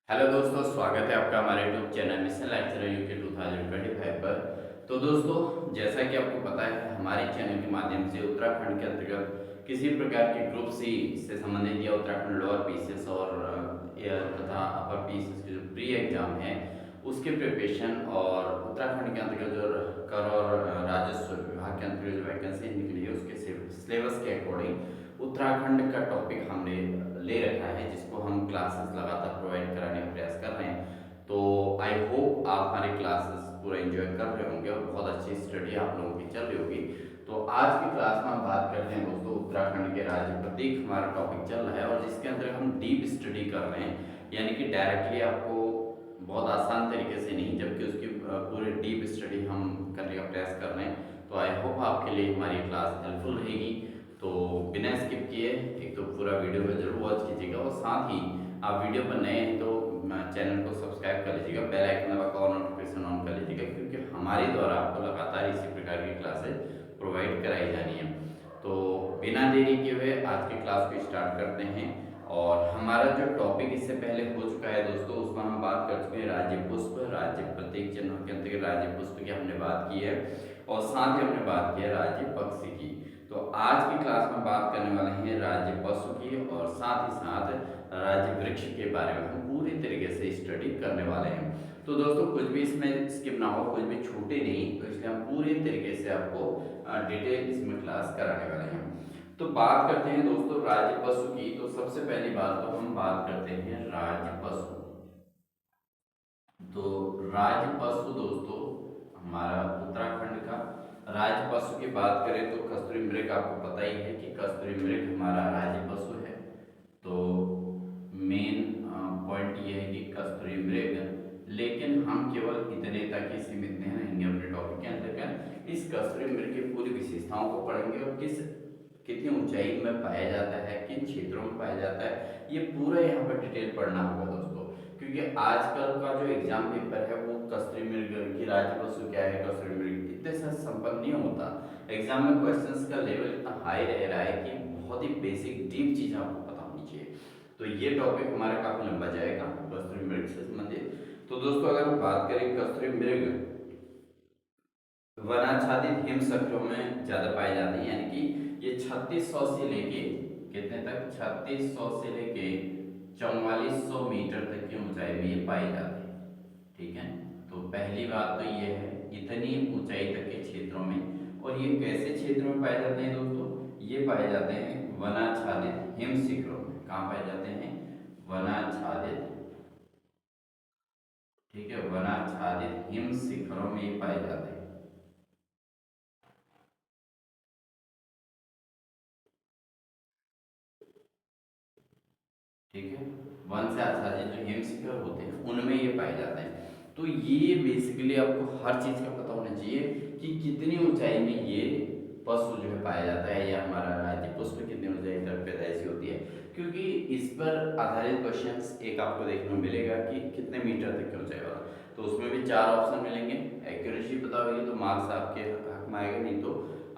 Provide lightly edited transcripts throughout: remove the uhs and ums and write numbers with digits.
Hello दोस्तों, स्वागत है आपका हमारे YouTube channel mission lecturer UK 2025 पर। तो दोस्तों, जैसा कि आपको पता है, हमारे चैनल के माध्यम से उत्तराखंड के अंतर्गत किसी प्रकार के ग्रुप सी से संबंधित या उत्तराखंड लोअर पीसीएस और तथा अपर पीसीएस के जो प्री एग्जाम है उसके प्रिपरेशन और उत्तराखंड के अंतर्गत जो कर और राजस्व विभाग के अंतर्गत जो वैकेंसी निकली है उसके सिलेबस के अकॉर्डिंग उत्तराखंड का टॉपिक हमने ले रखा है, जिसको हम क्लासेस लगातार प्रोवाइड कराने का प्रयास कर रहे हैं। तो आई होप आप हमारे क्लासेस पूरा एंजॉय कर रहे होंगे और बहुत अच्छी स्टडी आप लोगों की चल रही होगी। तो आज की क्लास में हम बात करते हैं दोस्तों उत्तराखंड के राज्य प्रतीक, हमारा टॉपिक चल रहा है और जिसके अंदर हम डीप स्टडी कर रहे हैं, यानी कि डायरेक्टली आपको बहुत आसान तरीके से नहीं, जबकि उसकी पूरी डीप स्टडी हम करने का प्रयास कर रहे हैं। तो आई होप आपके लिए हमारी क्लास हेल्पफुल रहेगी। तो बिना स्किप किए एक तो पूरा वीडियो को जरूर वॉच कीजिएगा और साथ ही आप वीडियो पर नए हैं तो चैनल को सब्सक्राइब कर लीजिएगा, बेल आइकन दबाकर और नोटिफिकेशन ऑन कर लीजिएगा, क्योंकि हमारे द्वारा आपको लगातार इसी प्रकार की क्लासेस प्रोवाइड कराई जानी है। तो बिना देरी किए हुए आज की क्लास को स्टार्ट करते हैं। और हमारा जो टॉपिक इससे पहले हो चुका है दोस्तों, उसमें हम बात कर चुके हैं राज्य पुष्प, राज्य प्रतीक चिन्हों के अंतर्गत राज्य पुष्प की हमने बात की है और साथ ही हमने बात की है राज्य पक्षी की। तो आज की क्लास में बात करने वाले हैं राज्य पशु की और साथ ही साथ राज्य वृक्ष के बारे में हम पूरी तरीके से स्टडी करने वाले हैं। तो दोस्तों, कुछ भी इसमें स्किप ना हो, कुछ भी छूटे नहीं, तो इसलिए हम पूरी तरीके से आपको डिटेल इसमें क्लास कराने वाले हैं। तो बात करते हैं दोस्तों राज्य पशु की। तो सबसे पहली बात तो हम बात करते हैं राज्य पशु। तो राज्य पशु दोस्तों हमारा उत्तराखंड का राज्य पशु की बात करें तो कस्तूरी मृग, आपको पता ही है कि कस्तूरी मृग हमारा राज्य पशु है। तो मेन पॉइंट ये है कि कस्तूरी मृग, लेकिन हम केवल इतने तक ही सीमित नहीं रहेंगे अपने टॉपिक के अंतर्गत। इस कस्तूरी मृग की पूरी विशेषताओं को पढ़ेंगे और कितनी ऊंचाई में पाया जाता है, किन क्षेत्रों में पाया जाता है, ये पूरा यहाँ पर डिटेल पढ़ना होगा दोस्तों, क्योंकि आजकल का जो एग्जाम पेपर है वो कस्तूरी मृग की राज्य पशु क्या है, कस्तूरी मृग इतने से संपर्क नहीं होता। एग्जाम में क्वेश्चंस का लेवल इतना हाई रह रहा है कि बहुत ही बेसिक डीप चीज आपको पता होनी चाहिए। तो ये टॉपिक हमारा काफी लंबा जाएगा कस्तूरी मृग से संबंधित। तो दोस्तों, अगर हम बात करें कस्तूरी मृग वनाच्छादित हिम शक्रों में ज्यादा पाए जाते हैं, यानी कि ये 3600 से लेके कितने तक, 3600 से लेके 4400 मीटर तक की ऊंचाई में ये पाए जाते हैं। ठीक है, तो पहली बात तो ये है इतनी ऊंचाई तक के क्षेत्रों में। और ये कैसे क्षेत्र में पाए जाते हैं दोस्तों, ये पाए जाते हैं वनाच्छादित हिम शिखरों में। कहाँ पाए जाते हैं, वनाच्छादित, ठीक है, वनाच्छादित हिम शिखरों में ये पाए जाते हैं। ठीक है, वन से आच्छादित जो हिम शिखर होते हैं उनमें ये पाए जाते हैं। तो ये बेसिकली आपको हर चीज का पता होना चाहिए कि कितनी ऊंचाई में ये पशु जो है पाया जाता है, या हमारा राज्य पुष्प कितनी ऊंचाई तक पैदाइशी होती है, क्योंकि इस पर आधारित क्वेश्चंस एक आपको देखने को मिलेगा कि कितने मीटर तक की ऊंचाई वाला। तो उसमें भी 4 ऑप्शन मिलेंगे। एक्यूरेसी पता होगी तो मार्क्स आपके हक में आएगा, नहीं तो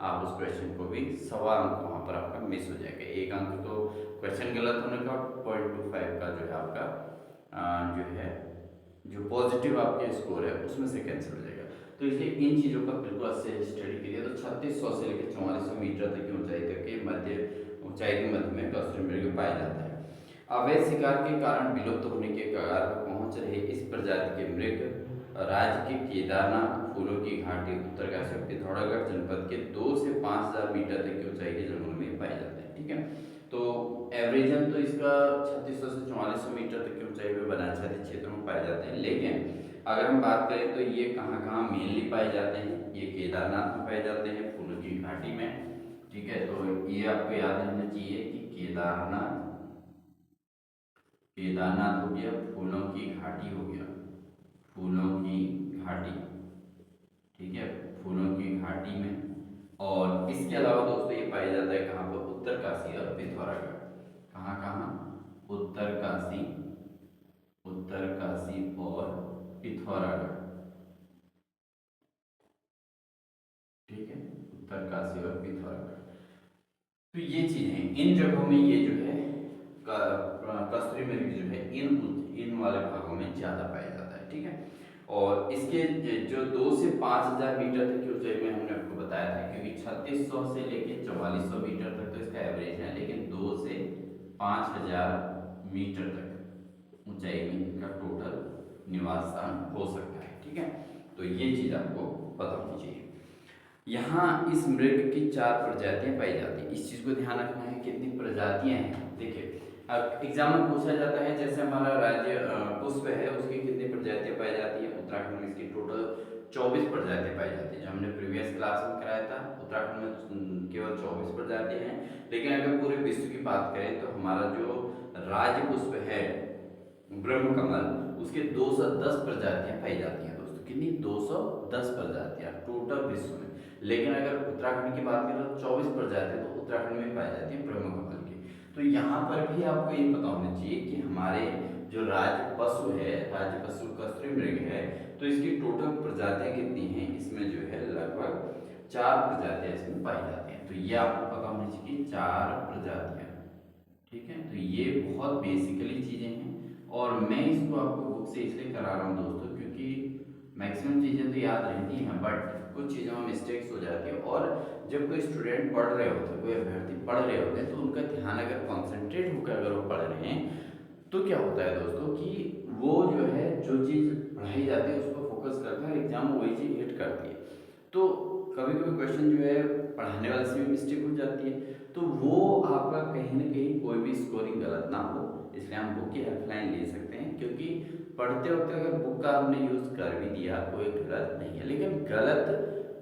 आप उस क्वेश्चन को भी 1.25 अंक वहां पर आपका मिस हो जाएगा। 1 अंक तो क्वेश्चन गलत होने का, 0.25 का जो है आपका जो है जो पॉजिटिव आपके स्कोर है उसमें से कैंसिल हो जाएगा। तो इसलिए इन चीज़ों का बिल्कुल अच्छे स्टडी कीजिए। तो 3600 से लेकर 4400 मीटर तक की ऊंचाई तक के ऊंचाई के मध्य में कस्तूरी मृग पाया जाता है। अवैध शिकार के कारण विलुप्त होने के कगार पर पहुंच रहे इस प्रजाति के मृग राज्य के केदारनाथ, फूलों की घाटी, उत्तरकाशी और पिथौरागढ़ जनपद के 2 से 5000 मीटर तक की ऊंचाई के जंगलों में पाए जाते हैं। ठीक है, तो एवरेजन तो इसका 3600 से 4400 मीटर तक की ऊंचाई पे वनाच्छादित क्षेत्रों में पाए जाते हैं। लेकिन अगर हम बात करें तो ये कहाँ कहाँ मेनली पाए जाते हैं, ये केदारनाथ में पाए जाते हैं, फूलों की घाटी में। ठीक है, तो ये आपको याद रहना चाहिए कि केदारनाथ, केदारनाथ हो गया, फूलों की घाटी हो गया, फूलों की घाटी। ठीक है, फूलों की घाटी में। और इसके अलावा दोस्तों ये पाया जाता है कहाँ पर, उत्तरकाशी और पिथौरागढ़। कहाँ कहाँ, उत्तरकाशी, उत्तरकाशी और पिथौरागढ़। ठीक है, उत्तरकाशी और पिथौरागढ़। तो ये चीजें इन जगहों में ये जो है कस्तूरी मृग जो है इन वाले भागों में ज़्यादा पाया जाता है, ठीक है। और इसके जो 2 से 5,000 मीटर तक की ऊंचाई में हमने आपको बताया था, क्योंकि 3600 से लेके 4400 मीटर तक तो इसका एवरेज है, लेकिन 2 से 5,000 मीटर तक ऊंचाई में इनका टोटल निवास स्थान हो सकता है, ठीक है। तो ये चीज़ आपको पता होनी चाहिए। यहाँ इस मृग की 4 प्रजातियां पाई जाती हैं, इस चीज़ को ध्यान रखना है कितनी प्रजातियां हैं। देखिए अब एग्जाम में पूछा जाता है, जैसे हमारा राज्य पुष्प है, उसकी कितनी प्रजातियां पाई जाती है। उत्तराखंड में इसकी टोटल 24 प्रजातियां पाई जाती है। जो हमने प्रीवियस क्लास में कराया था, उत्तराखंड में केवल 24 प्रजातियां हैं। लेकिन अगर पूरे विश्व की बात करें तो हमारा जो राज्य पुष्प है ब्रह्म कमल, उसके 210 प्रजातियां पाई जाती हैं दोस्तों। कितनी? 210 प्रजातियां टोटल विश्व में। लेकिन अगर उत्तराखंड की बात करें तो 24 प्रजातियां तो उत्तराखंड में पाई जाती है ब्रह्म कमल की। तो यहाँ पर भी आपको ये पता होना चाहिए कि हमारे जो राज्य पशु है, राज्य पशु कस्तूरी मृग है, तो इसकी टोटल प्रजातियां कितनी हैं, इसमें जो है लगभग 4 प्रजातियां इसमें पाई जाती हैं। तो ये आपको पता होना चाहिए कि 4 प्रजातियां, ठीक है। तो ये बहुत बेसिकली चीजें हैं, और मैं इसको आपको बुक से इसलिए करा रहा हूँ दोस्तों, क्योंकि मैक्सिमम चीजें तो याद रहती हैं, बट कुछ चीज़ों में मिस्टेक्स हो जाती है। और जब कोई स्टूडेंट पढ़ रहे होते हैं, कोई अभ्यर्थी पढ़ रहे होते हैं, तो उनका ध्यान अगर कॉन्सेंट्रेट होकर अगर वो पढ़ रहे हैं, तो क्या होता है दोस्तों कि वो जो है जो चीज़ पढ़ाई जाती है उसको फोकस करता है और एग्जाम में वही चीज़ हिट करती है। तो कभी कभी क्वेश्चन जो है पढ़ाने वाले से भी मिस्टेक हो जाती है, तो वो आपका कहीं ना कहीं कोई भी स्कोरिंग गलत ना हो, इसलिए हम बुक की हेल्पलाइन ले सकते हैं। क्योंकि पढ़ते वक्त अगर बुक का हमने यूज़ कर भी दिया कोई गलत नहीं है, लेकिन गलत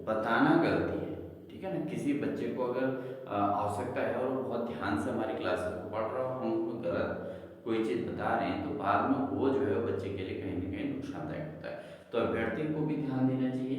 बताना गलती है, ठीक है ना। किसी बच्चे को अगर आवश्यकता है और वो बहुत ध्यान से हमारी क्लासेस को पढ़ रहा हो, हम उनको गलत कोई चीज़ बता रहे हैं, तो बाद में वो जो है बच्चे के लिए कहीं ना कहीं नुकसानदायक होता है। तो अभ्यर्थी को भी ध्यान देना चाहिए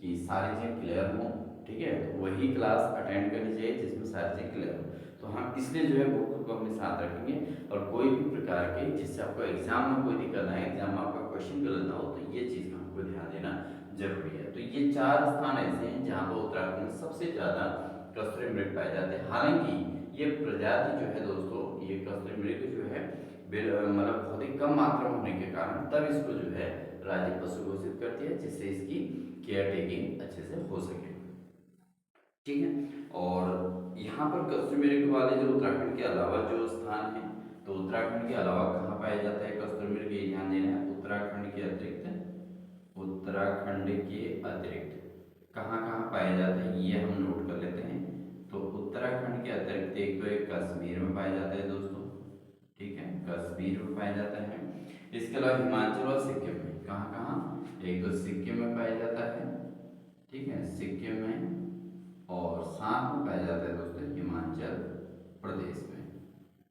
कि सारी चीज़ क्लियर हो, ठीक है। तो वही क्लास अटेंड करनी चाहिए जिसमें सारी चीज़ क्लियर हो। तो हम इसलिए जो है बुक को अपने साथ रखेंगे, और कोई भी प्रकार के जिससे आपको एग्जाम में कोई दिक्कत ना है, एग्जाम में आपका क्वेश्चन गलत ना हो, तो ये चीज़ का हमको ध्यान देना जरूरी है। तो ये 4 स्थान ऐसे हैं जहाँ पर उत्तराखंड में सबसे ज़्यादा कस्तूरी मृग पाए जाते हैं। हालांकि ये प्रजाति जो है दोस्तों, ये कस्तूरी मृग जो है मतलब बहुत ही कम मात्रा में होने के कारण तब इसको जो है राज्य पशु घोषित करती है, जिससे इसकी केयर टेकिंग अच्छे से हो सके, ठीक है। और यहाँ पर कस्तूरी मृग वाले जो उत्तराखंड के अलावा जो स्थान है, तो उत्तराखंड के अलावा कहाँ पाया जाता है कस्तूरी मृग, ये ध्यान देना है। उत्तराखंड के अतिरिक्त, उत्तराखंड के अतिरिक्त कहाँ कहाँ पाए जाते हैं ये हम नोट कर लेते हैं। तो उत्तराखंड के अतिरिक्त एक तो एक कश्मीर में पाया जाता है दोस्तों, ठीक है, कश्मीर में पाया जाता है। इसके अलावा हिमाचल और सिक्किम में, कहाँ कहाँ, एक तो सिक्किम में पाया जाता है, ठीक है, सिक्किम में, और साथ में पाया जाता है दोस्तों हिमाचल प्रदेश में,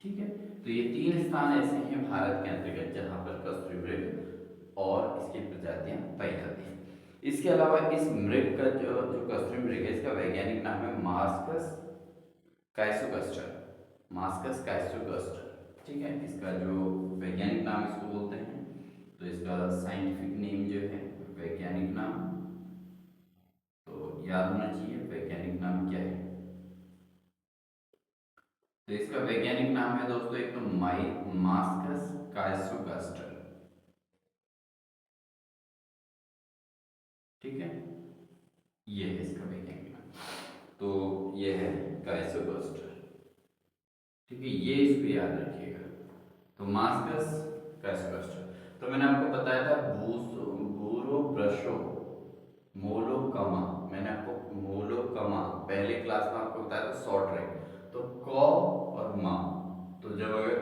ठीक है। तो ये 3 स्थान ऐसे हैं भारत के अंतर्गत जहाँ पर कस्तूरी मृग और इसकी प्रजातियां पाई जाती हैं। इसके अलावा इस मृग का जो कस्तूरी मृग है, इसका वैज्ञानिक नाम है मास्कस काइसोकस्टर, मास्कस काइसोकस्टर, ठीक है। इसका जो वैज्ञानिक नाम इसको बोलते हैं, तो इसका साइंटिफिक नेम जो है, वैज्ञानिक नाम, तो याद होना चाहिए वैज्ञानिक नाम क्या है। तो इसका वैज्ञानिक नाम है दोस्तों एक तो मास्कस काइसोकस्टर, ठीक है, ये है इसका वैज्ञानिक नाम। तो ये है काइसोकस्टर, ठीक है, ये इसको याद रखिएगा। तो मास्कस काइसोकस्टर, तो मैंने आपको बताया था बूरो ब्रशो मोलोकमा, मैंने आपको मोलोकमा पहले क्लास में आपको बताया था शॉर्ट ट्रैक। तो क और मा, तो जब अगर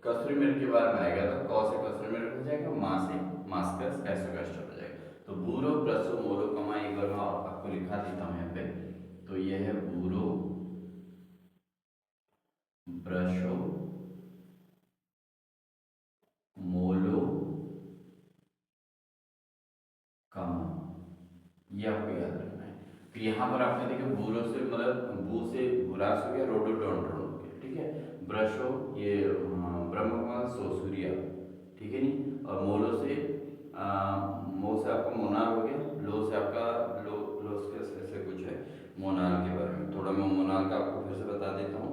कस्तूरी मृग के बारे में आएगा तो क से कस्तूरी मृग हो जाएगा, मा से मास्कस काइसोकस्टर हो जाएगा। तो बूरो ब्रशो मोलोकमा एक बार मैं आपको लिखा देता हूँ यहाँ पे। तो यह है बूरो ब्रशो मोलो कमा, ये आपको याद रखना है। तो यहाँ पर आपने देखा बूरो से मतलब बू से बुरास हो गया, रोडोडोंड्रोन हो गया, ठीक है। ब्रशो ये ब्रह्मकमल सोसूरिया, ठीक है नी। और मोलो से मो से आपका मोनाल हो गया, लो से आपका लो से ऐसे कुछ है मोनाल के बारे में। थोड़ा मैं मोनाल का आपको फिर से बता देता हूँ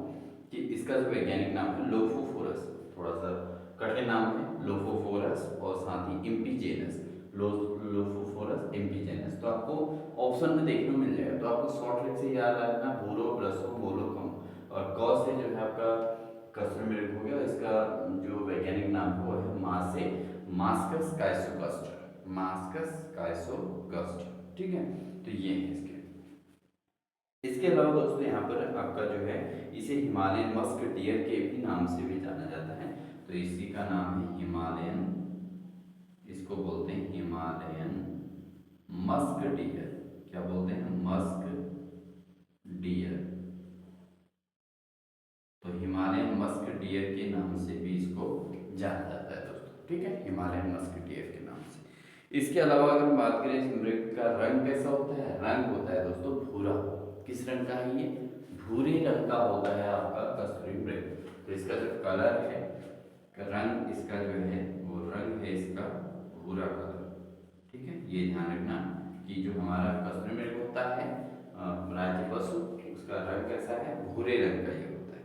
कि इसका जो वैज्ञानिक नाम है लोफोफोरस, थोड़ा सा कठिन नाम है लोफोफोरस और साथ ही इम्पीजेनस, लोफोफोरस इम्पीजेनस। तो आपको ऑप्शन में देखने को मिल जाएगा। तो आपको शॉर्ट ट्रिक से याद रखना भूरो ब्रसो मोलोकम, और क से जो है आपका कस्टोमृग हो गया। इसका जो वैज्ञानिक नाम है वो है मासे मास्कस काइसोगस्टर, मास्कस काइसोगस्टर। ठीक है, तो ये है इसके अलावा दोस्तों यहाँ पर आपका जो है इसे हिमालयन मस्क डियर के भी नाम से भी जाना जाता है। तो इसी का नाम है हिमालयन, इसको बोलते हैं हिमालयन मस्क डियर। क्या बोलते हैं? Musk deer. तो हिमालयन मस्क डियर के नाम से भी इसको जाना जाता है दोस्तों। ठीक है, हिमालयन मस्क डियर के नाम से। इसके अलावा अगर हम बात करें इस मृग का रंग कैसा होता है, रंग होता है दोस्तों भूरा। किस रंग का है ये? भूरे रंग का होता है आपका कस्तूरी मृग। तो इसका जो कलर है, रंग इसका जो है वो रंग है इसका भूरा कलर। ठीक है, ये ध्यान रखना कि जो हमारा कस्तूरी मृग होता है राज्य पशु, उसका रंग कैसा है? भूरे रंग का ये होता है।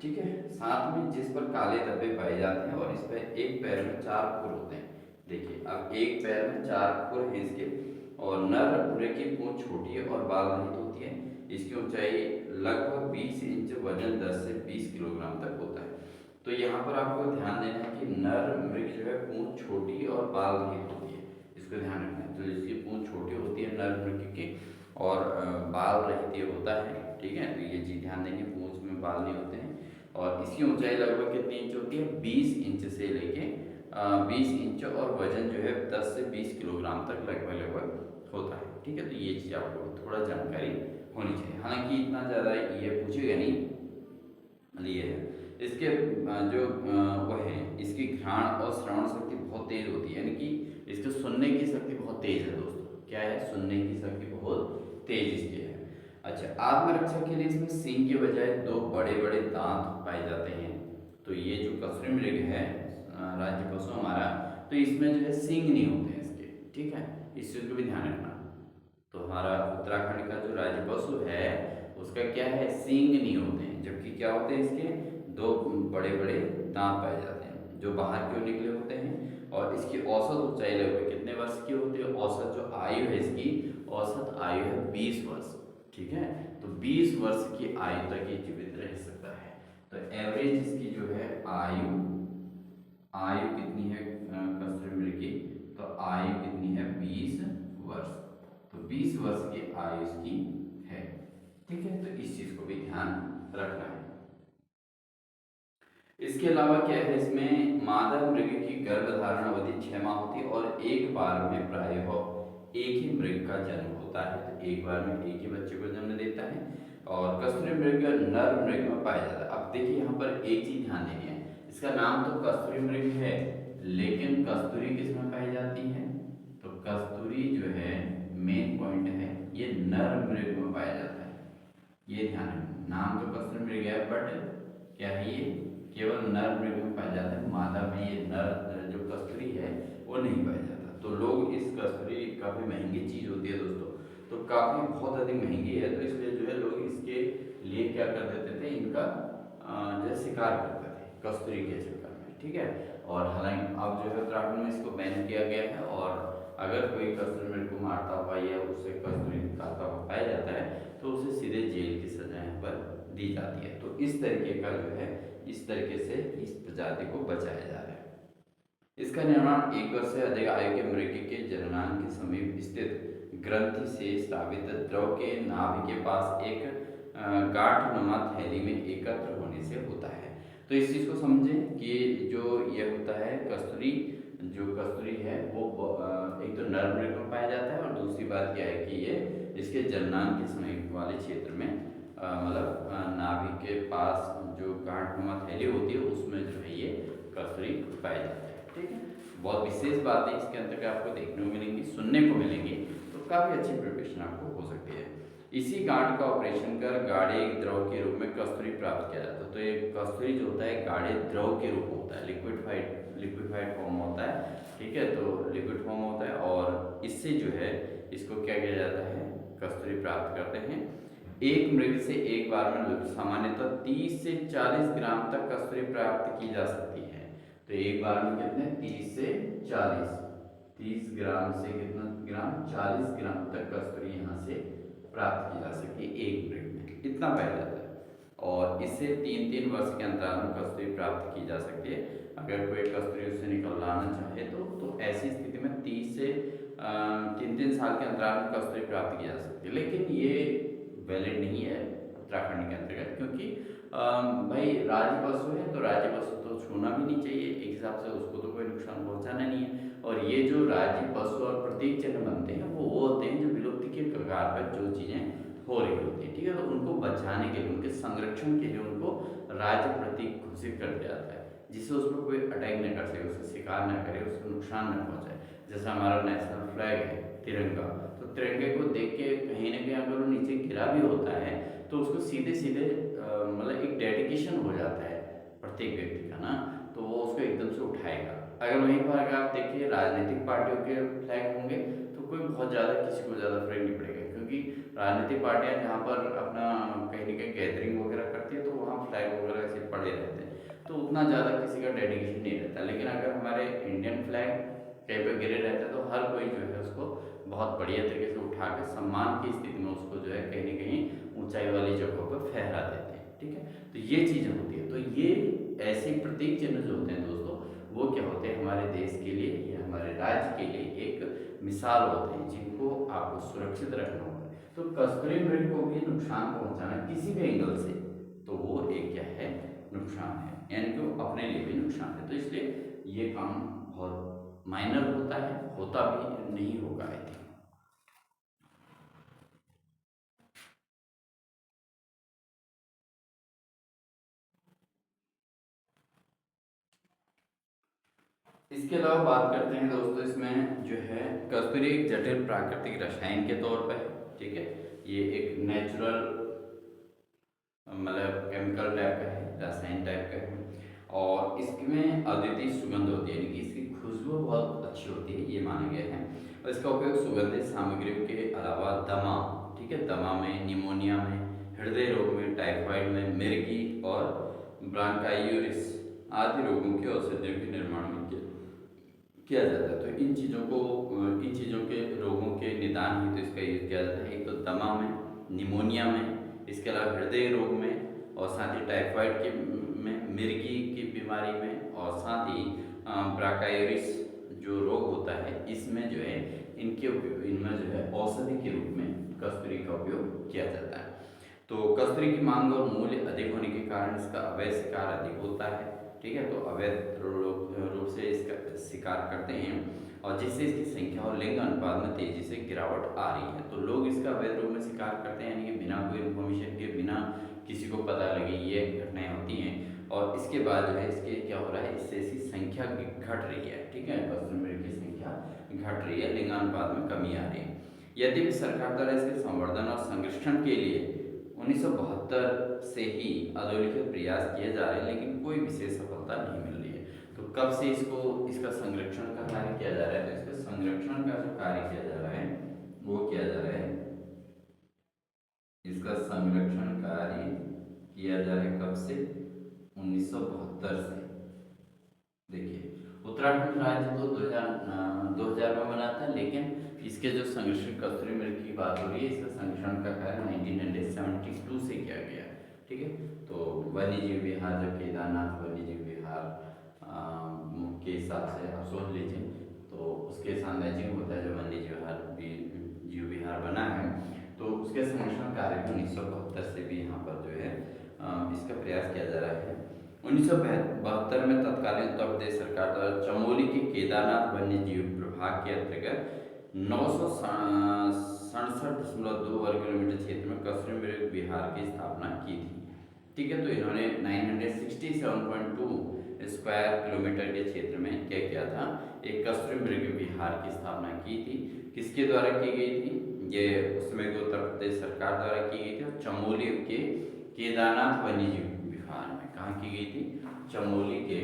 ठीक है, साथ में जिस पर काले धब्बे पाए जाते हैं और इस पर एक पैर में 4 खुर होते हैं। देखिए अब एक पैर में 4 खुर हैं इसके, और नर भूरे की पूंछ छोटी है और बाल रहित होती है। इसकी ऊंचाई लगभग 20 इंच, वजन 10 से 20 किलोग्राम तक होता है। तो यहाँ पर आपको ध्यान देना है कि नर मृग जो है पूंछ छोटी और बाल रहित होती है, इसको ध्यान रखना है। तो इसकी पूंछ छोटी होती है नर मृग की, और बाल रहित ये होता है। ठीक है, तो ये चीज ध्यान देंगे, पूंछ में बाल नहीं होते हैं। और इसकी ऊंचाई लगभग कितनी इंच होती है? 20 इंच से लेके 20 इंच, और वजन जो है 10 से 20 किलोग्राम तक लगभग होता है। ठीक है, तो ये चीज़ आपको थोड़ा जानकारी होनी चाहिए। हालांकि इतना ज़्यादा ये पूछेगा नहीं। ये है इसके जो वो है, इसकी घ्राण और श्रवण शक्ति बहुत तेज होती है, यानी कि इसके सुनने की शक्ति बहुत तेज है दोस्तों। क्या है? सुनने की शक्ति बहुत तेज इसकी है। अच्छा, आत्मरक्षा के लिए इसमें सींग के बजाय 2 बड़े बड़े दांत पाए जाते हैं। तो ये जो कस्तूरी मृग है राज्य पशु हमारा, तो इसमें जो है सींग नहीं होते हैं इसके। ठीक है, इस चीज को भी ध्यान रखना। तो हमारा उत्तराखंड का जो राज्य पशु है उसका क्या है? सींग नहीं होते हैं, जबकि क्या होते हैं इसके? 2 बड़े बड़े दांत पाए जाते हैं जो बाहर की ओर निकले होते हैं। और इसकी औसत ऊंचाई लगभग कितने वर्ष की होती है? औसत जो आयु है इसकी, औसत आयु है 20 वर्ष। ठीक है, तो 20 वर्ष की आयु तक ये जीवित रह सकता है। तो एवरेज इसकी जो है आयु, आयु कितनी है कस्तूरी मृग की? तो आयु कितनी है? 20 वर्ष। तो 20 वर्ष की आयु इसकी है। ठीक है, तो इस चीज को भी ध्यान रखना है। इसके अलावा क्या है, इसमें मादा मृग की गर्भधारण अवधि 6 माह होती है, और एक बार में प्रायः एक ही मृग का जन्म होता है। तो एक बार में एक ही बच्चे को जन्म देता है, और कस्तूरी मृग नर मृग में पाया जाता है। अब देखिए यहाँ पर एक चीज ध्यान देनी है, इसका नाम तो कस्तूरी मृग है, लेकिन कस्तूरी किसमें पाई जाती है? तो कस्तूरी जो है मेन पॉइंट है, ये नर मृग में पाया जाता है। ये ध्यान रखना, नाम तो कस्तूरी मृग है, बट क्या है ये? केवल नर मृग में पाया जाता है, मादा में ये नर जो कस्तूरी है वो नहीं पाया जाता। तो लोग इस कस्तूरी काफ़ी महंगी चीज़ होती है दोस्तों, तो काफ़ी बहुत अधिक महंगी है, तो इसलिए जो है लोग इसके लिए क्या कर देते थे, इनका जो है शिकार करते थे कस्तूरी के चक्कर में। ठीक है, और हालांकि अब जो है उत्तराखंड में इसको बैन किया गया है, और अगर कोई कस्तूरी मृग को मारता हुआ या उससे कस्तूरी निकालता हुआ पाया जाता है तो उसे सीधे जेल की सजा यहाँ पर दी जाती है। तो इस तरीके का जो है, इस तरीके से इस प्रजाति को बचाया जा रहा है। इसका निर्माण 1 वर्ष से अधिक आयु के मृग के जननांग के समीप स्थित ग्रंथि से स्रावित द्रव के नाभि के पास एक गांठनुमा थैली में एकत्र होने से होता है। तो इस चीज को समझें कि जो ये होता है कस्तूरी, जो कस्तूरी है वो एक तो नर मृग में पाया जाता है, और दूसरी बात क्या है कि ये इसके जननांग के समीप वाले क्षेत्र में मतलब नाभि के पास जो गांठनुमा थैली होती है उसमें जो है ये कस्तूरी पाई जाती है। ठीक है, बहुत विशेष बातें इसके अंतर्गत आपको देखने को मिलेंगी, सुनने को मिलेंगी, तो काफ़ी अच्छी प्रिपरेशन आपको हो सकती है। इसी गांठ का ऑपरेशन कर गाढ़े द्रव के रूप में कस्तूरी प्राप्त किया जाता है। तो ये कस्तूरी जो होता है गाढ़े द्रव के रूप में होता है, लिक्विफाइड फॉर्म होता है। ठीक है, तो लिक्विड फॉर्म होता है, और इससे जो है इसको क्या किया जाता है? कस्तूरी प्राप्त करते हैं। एक मृग से एक बार में सामान्यतः 30 से 40 ग्राम तक कस्तूरी प्राप्त की जा सकती है। तो एक बार में कितने 30 से 40, 30 ग्राम से कितना ग्राम 40 ग्राम तक कस्तूरी यहाँ से प्राप्त की जा सकती है एक मृग में, इतना पाया जाता है। और इससे 3-3 वर्ष के अंतराल में कस्तूरी प्राप्त की जा सकती है। अगर कोई कस्तूरी उससे निकलवाना चाहे तो ऐसी स्थिति में 30 से 3-3 साल के अंतराल में कस्तूरी प्राप्त की जा सकती है। लेकिन ये वैलिड नहीं है उत्तराखंड के अंतर्गत, क्योंकि भाई राज्य पशु है तो राज्य पशु तो छूना भी नहीं चाहिए, एक हिसाब से उसको तो कोई नुकसान पहुंचाना नहीं है। और ये जो राज्य पशु और प्रतीक चिन्ह बनते हैं वो होते हैं जो विलुप्ति के कगार पर जो चीज़ें हो रही होती है, ठीक है, तो उनको बचाने के लिए, उनके संरक्षण के लिए उनको राज्य प्रतीक घोषित कर दिया जाता है, जिससे उस पर कोई अटैक न कर सके, उससे शिकार न करे, उसको नुकसान न पहुंचाए। जैसा हमारा नेशनल फ्लैग है तिरंगा, तो तिरंगे को देख के कहीं ना कहीं अगर वो नीचे गिरा भी होता है तो उसको सीधे सीधे मतलब एक डेडिकेशन हो जाता है प्रत्येक व्यक्ति का ना, तो वो उसको एकदम से उठाएगा। अगर वहीं पर अगर आप देखिए राजनीतिक पार्टियों के फ्लैग होंगे तो कोई बहुत ज़्यादा किसी को ज़्यादा फर्क नहीं पड़ेगा, क्योंकि राजनीतिक पार्टियां जहाँ पर अपना कहीं ना कहीं गैदरिंग वगैरह करती है तो वहाँ फ्लैग वगैरह ऐसे पड़े रहते हैं, तो उतना ज़्यादा किसी का डेडिकेशन नहीं रहता। लेकिन अगर हमारे इंडियन फ्लैग कहीं पर गिरे रहते हैं तो हर कोई जो है उसको बहुत बढ़िया तरीके से उठा के सम्मान की स्थिति में उसको जो है कहीं ना कहीं ऊंचाई वाली जगहों पर फहरा देते हैं, ठीक है। तो ये चीज़ें होती है, तो ये ऐसे प्रतीक चिन्ह जो होते हैं दोस्तों, वो क्या होते हैं हमारे देश के लिए या हमारे राज्य के लिए एक मिसाल होते हैं, जिनको आपको सुरक्षित रखना होगा। तो कस्तूरी मृग को भी नुकसान पहुंचाना किसी भी एंगल से, तो वो एक क्या है नुकसान है, यानी कि वो अपने लिए भी नुकसान है। तो इसलिए ये काम बहुत माइनर होता है, होता भी नहीं होगा आई थिंक। इसके अलावा बात करते हैं दोस्तों, इसमें जो है कस्तूरी एक जटिल प्राकृतिक रसायन के तौर पर है, ठीक है, ये एक नेचुरल मतलब केमिकल टाइप का है, रसायन टाइप का है, और इसमें अद्वितीय सुगंध होती है, यानी कि इसकी खुशबू बहुत अच्छी होती है, ये माना गया है। और इसका उपयोग सुगंधित सामग्रियों के अलावा दमा, ठीक है, दमा में, निमोनिया में, हृदय रोग में, टाइफाइड में, मिर्गी और ब्रांकाइयोरिस आदि रोगों के औषधियों के निर्माण में किया जाता है। तो इन चीज़ों के रोगों के निदान हेतु इसका यूज किया जाता है, एक तो दमा में, निमोनिया में, इसके अलावा हृदय रोग में, और साथ ही टाइफाइड के में, मिर्गी की बीमारी में, और साथ ही ब्राकायोरिस जो रोग होता है इसमें जो है इनमें जो है औषधि के रूप में कस्तूरी का उपयोग किया जाता है। तो कस्तूरी की मांग और मूल्य अधिक होने के कारण इसका अवैध शिकार अधिक होता है, ठीक है, तो अवैध रूप से इसका शिकार करते हैं, और जिससे इसकी संख्या और लिंग अनुपात में तेजी से गिरावट आ रही है। तो लोग इसका अवैध रूप में शिकार करते हैं, यानी कि बिना कोई इन्फॉर्मेशन के, बिना किसी को पता लगे ये घटनाएं होती हैं, और इसके बाद जो है इसके क्या हो रहा है, इससे इसकी संख्या घट रही है, ठीक है, कस्तूरी मृग की संख्या घट रही है, लिंगानुपात में कमी आ रही है। यद्यपि सरकार द्वारा इसके संवर्धन और संरक्षण के लिए 1972 से ही अधोलिखित प्रयास किए जा रहे हैं, लेकिन कोई विशेष सफलता नहीं मिल रही है। तो कब से इसका संरक्षण का कार्य किया जा रहा है, तो इसका संरक्षण का जो कार्य किया जा रहा है वो किया जा रहा है, इसका संरक्षण कार्य किया जा रहा है कब से, 1972 से। देखिए उत्तराखंड राज्य तो 2000 में बना था, लेकिन इसके जो संरक्षण कस्तूरी मृग की बात हो रही है, इसका संरक्षण का कार्य 1972 से किया गया, ठीक है। तो वन्य जीव विहार, जब केदारनाथ वन्य जीव विहार के हिसाब से आप सोच लीजिए, तो उसके साथ मैचिंग होता है जो वन्य जीव विहार बना है, तो उसके संरक्षण कार्य भी 1972 से भी यहाँ पर जो है इसका प्रयास किया जा रहा है। 1972 में तत्कालीन उत्तर प्रदेश सरकार द्वारा चमोली के केदारनाथ वन्य जीव प्रभाग के अंतर्गत 967.2 वर्ग किलोमीटर क्षेत्र में कस्तूरी मृग विहार की स्थापना की थी, ठीक है। तो इन्होंने 967.2 स्क्वायर किलोमीटर के क्षेत्र में क्या किया था, एक कस्तूरी मृग विहार की स्थापना की थी। किसके द्वारा की गई थी, ये उस समय के उत्तर प्रदेश सरकार द्वारा की गई थी, और चमोली के केदारनाथ वन्य जीव विहार में कहाँ की गई थी, चमोली के,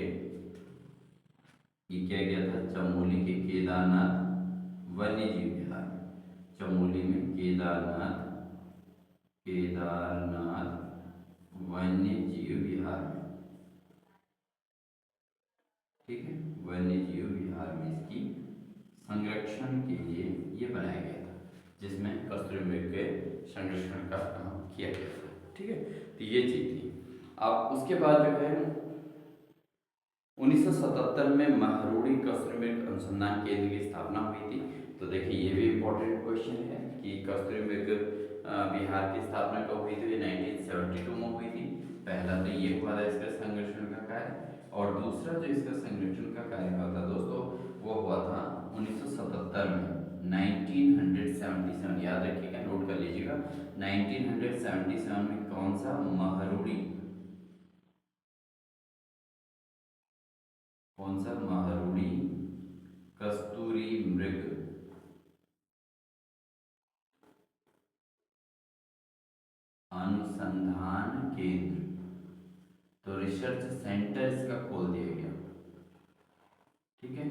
ये क्या गया था, चमोली के केदारनाथ वन्य जीव विहार, चमोली में केदारनाथ वन्य जीव विहार में, ठीक है, वन्य जीव विहार में इसकी संरक्षण के लिए ये बनाया गया था, जिसमें कस्तूरी मृग के संरक्षण का काम किया गया था। ठीक है, तो ये चीज थी। अब उसके बाद जो है 1977 में महारूढ़ी कस्तूरी मृग अनुसंधान केंद्र की स्थापना हुई थी। तो देखिए ये भी इम्पोर्टेंट क्वेश्चन है कि कस्तूरी मृग विहार की स्थापना कब हुई थी? 1972 में हुई थी। पहला तो ये हुआ था इसका संरक्षण का कार्य, और दूसरा जो इसका संरक्षण का कार्य हुआ था दोस्तों, वो हुआ था 1977 में, 1977। याद रखिएगा, नोट कर लीजिएगा, 1977 में कौन सा महारूढ़ी, कौन सा महारूढ़ी कस्तूरी मृग अनुसंधान केंद्र, तो रिसर्च सेंटर इसका खोल दिया गया। ठीक है,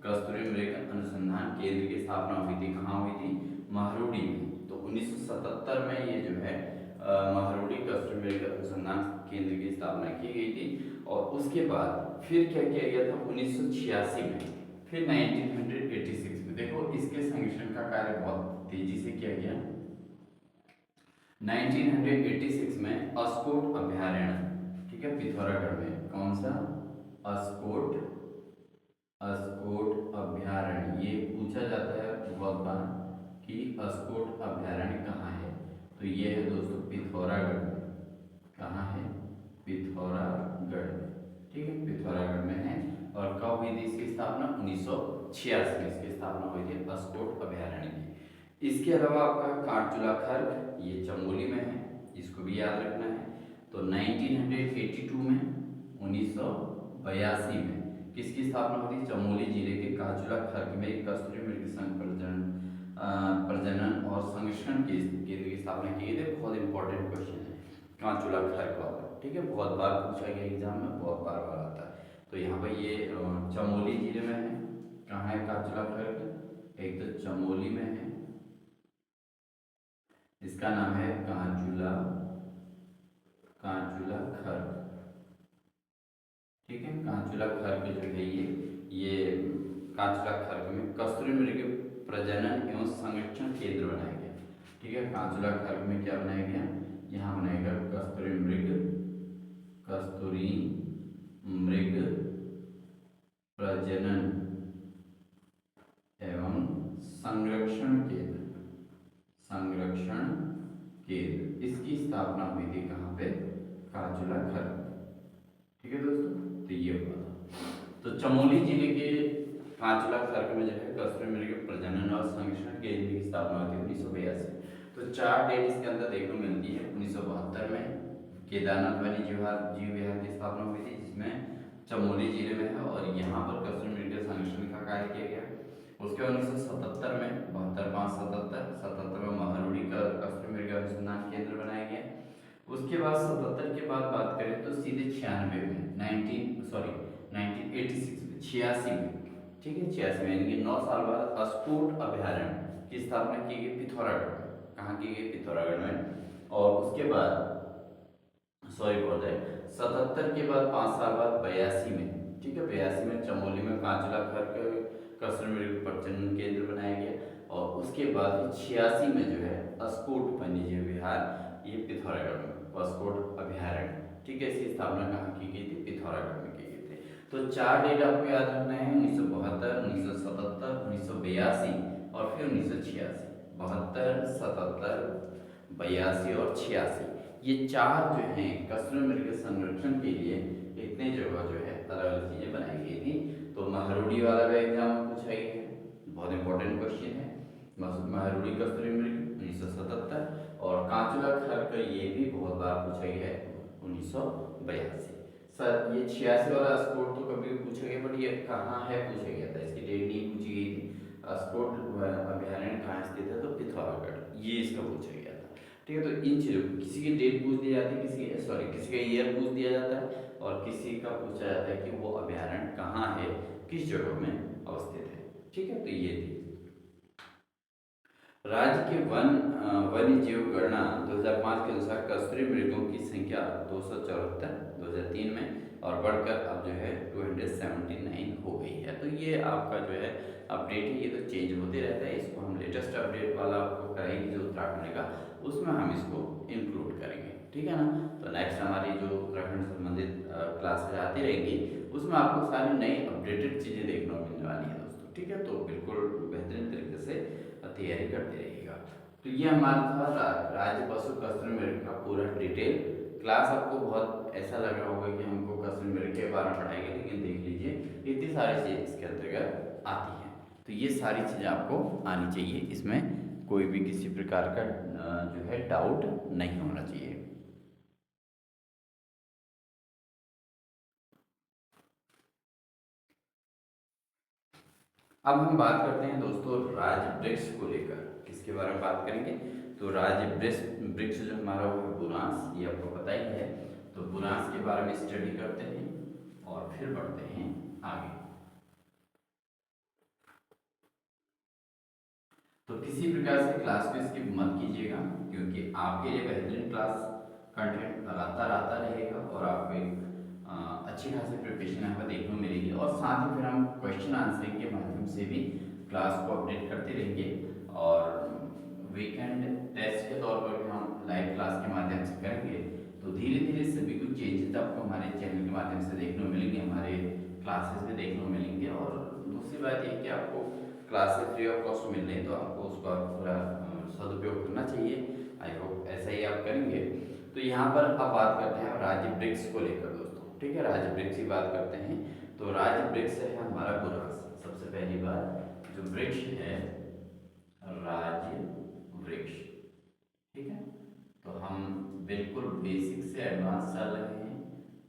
कस्तूरी मृग अनुसंधान केंद्र की स्थापना हुई थी, कहाँ हुई थी? महारूढ़ी में। तो 1977 में ये जो है महारूढ़ी कस्तूरी मृग अनुसंधान केंद्र की स्थापना की गई थी। और उसके बाद फिर क्या किया गया था? 1986 में, फिर 1986 में देखो इसके संरक्षण का कार्य बहुत तेजी से किया गया। 1986 में अस्कोट अभ्यारण्य, ठीक है, पिथौरागढ़ में, कौन सा? अस्कोट, अस्कोट अभ्यारण्य। ये पूछा जाता है बहुत बार कि अस्कोट अभ्यारण्य कहाँ है, तो ये है दोस्तों पिथौरागढ़ में। कहाँ है? पिथौरागढ़ में। ठीक है, पिथौरागढ़ में है। और कब हुई थी इसकी स्थापना? 1986 में इसकी स्थापना हुई थी अस्कोट अभ्यारण्य की। इसके अलावा आपका कांटचूला खर्क, ये चमोली में है, इसको भी याद रखना है। तो 1982 में, 1982 में किसकी स्थापना हुई थी? चमोली जिले के कांचूला खर्क में एक कस्तूरी मृग संघ प्रजनन और संरक्षण केंद्र की स्थापना की गई थी। बहुत इंपॉर्टेंट क्वेश्चन है कांचूला खर्क वाला। ठीक है, बहुत बार पूछा गया एग्जाम में, बहुत बार आता है। तो यहाँ पर ये चमोली जिले में है। कहाँ है कांचूला खर्क? एक तो चमोली में है, इसका नाम है कांचूला, कांचूला खर्क। ठीक है, कांचूला खर्क जो है ये कांचूला खर्क में कस्तूरी मृग प्रजनन एवं संरक्षण केंद्र बनाया गया। ठीक है, कांचूला खर्क में क्या बनाया गया? यहाँ बनाया गया कस्तूरी मृग, कस्तूरी मृग प्रजनन एवं संरक्षण केंद्र, संरक्षण केंद्र। इसकी स्थापना हुई थी कहाँ पे? कांचूला खर्क। ठीक है दोस्तों, तो ये हुआ था। तो चमोली जिले के कांचूला खर्क में जो है कस्तूरी मृग प्रजनन और संरक्षण केंद्र की स्थापना हुई थी 1982। तो 4 डेट इसके अंदर देखने को मिलती है। 1972 में केदारनाथ वन्य जीव विहार की स्थापना हुई थी, जिसमें चमोली जिले में है, और यहाँ पर कस्तूरी मृग के संरक्षण का कार्य किया गया। उसके 1977 में, 77 में महारूढ़ी का कस्तूरी मृग अनुसंधान केंद्र बनाया गया। उसके बाद 77 के बाद बात करें तो सीधे 96 में, 1986 में, 86 में, ठीक है, 86 में, यानी कि 9 साल बाद अस्कोट अभ्यारण्य की स्थापना की गई पिथौरागढ़ में। कहाँ की गई? पिथौरागढ़ में। और उसके बाद बहुत है 77 के बाद 5 साल बाद 82 में, ठीक है, 82 में चमोली में कांचूला खर्क कस्तूरी मृग प्रजनन केंद्र बनाया गया। और उसके बाद 86 में जो है अस्कोट वन्यजीव विहार, ये पिथौरागढ़ में, अस्कोट अभ्यारण्य। ठीक है, इसकी स्थापना कहाँ की गई थी? पिथौरागढ़ में की गई थी। तो 4 डेट आपको याद रखना है, 1972, 1977, 1982 और फिर 1986। 72, 77, 82 और 86, ये 4 जो हैं कस्तूरी मृग के संरक्षण के लिए इतने जगह जो है अलग अलग चीजें बनाई गई थी। तो महारूढ़ी वाला भी एग्जाम में पूछा गया है, बहुत इंपॉर्टेंट क्वेश्चन है। महारूढ़ी कस्तूरी मृग 1977, और कांचूला खर्क ये भी बहुत बार पूछा गया है 1982। सर ये 86 वाला अस्कोट तो कभी पूछा गया, बट ये कहाँ है पूछा गया था, इसकी डेट नहीं पूछी गई थी। अस्कोट अभ्यारण्य कहाँ स्थित है? तो पिथौरागढ़, ये इसका पूछा गया था। ठीक है, तो इन चीज़ों को किसी की डेट पूछ दी जाती है, किसी का ईयर पूछ दिया जाता है, और किसी का पूछा जाता है कि वो अभ्यारण्य कहाँ है, किस जगह में अवस्थित है। ठीक है, तो ये थी राज्य के वन्य जीव गणना 2005 के अनुसार कस्तूरी मृगों की संख्या 274, 2003 में और बढ़कर अब जो है 279 हो गई है। तो ये आपका जो है अपडेट है, ये तो चेंज होते रहता है। इसको हम लेटेस्ट अपडेट वाला आपको कराएंगे जो उत्तराखंड का, उसमें हम इसको इंक्लूड करेंगे, ठीक है ना। तो नेक्स्ट हमारी जो उत्तराखंड से संबंधित क्लासेज आती रहेंगी, उसमें आपको सारी नई अपडेटेड चीज़ें देखने को मिलने वाली है दोस्तों, ठीक है। तो बिल्कुल बेहतरीन तरीके से तैयारी करते रहिएगा। तो ये हमारा था राज्य पशु कस्टम मेरिट का पूरा डिटेल क्लास। आपको बहुत ऐसा लग रहा होगा कि हमको कस्टम मेरिट के बारे में पढ़ाएंगे, लेकिन देख लीजिए इतनी सारी चीज़ इसके अंतर्गत आती हैं। तो ये सारी चीज़ें आपको आनी चाहिए, इसमें कोई भी किसी प्रकार का जो है डाउट नहीं होना चाहिए। अब हम बात करते हैं दोस्तों राज वृक्ष को लेकर, किसके बारे में बात करेंगे। तो राज वृक्ष वृक्ष जो हमारा वो है बुरांस, ये आपको पता ही है। तो बुरांस के बारे में स्टडी करते हैं और फिर बढ़ते हैं आगे। तो किसी प्रकार से क्लास को स्किप मत कीजिएगा, क्योंकि आपके लिए बेहतरीन क्लास कंटेंट लगातार आता रहेगा और आपको एक अच्छी खासी प्रिपरेशन यहाँ पर देखने को मिलेगी। और साथ ही फिर हम क्वेश्चन आंसरिंग के माध्यम से भी क्लास को अपडेट करते रहेंगे। और वीकेंड टेस्ट के तौर पर भी हम लाइव क्लास के माध्यम से करेंगे। तो धीरे धीरे सभी कुछ चेंजेस आपको हमारे चैनल के माध्यम से देखने को मिलेंगे, हमारे क्लासेस में देखने को मिलेंगे। और दूसरी बात ये कि आपको क्लासेस फ्री ऑफ कॉस्ट मिल रही है, तो आपको उसका पूरा सदुपयोग करना चाहिए। आई होप ऐसा ही आप करेंगे। तो यहाँ पर अब बात करते हैं राज्य वृक्ष को लेकर दोस्तों, ठीक है। राज्य वृक्ष की बात करते हैं। तो राज्य वृक्ष है हमारा बुरांस। सबसे पहली बात जो वृक्ष है राज्य वृक्ष, ठीक है। तो हम बिल्कुल बेसिक से एडवांस चल रहे हैं,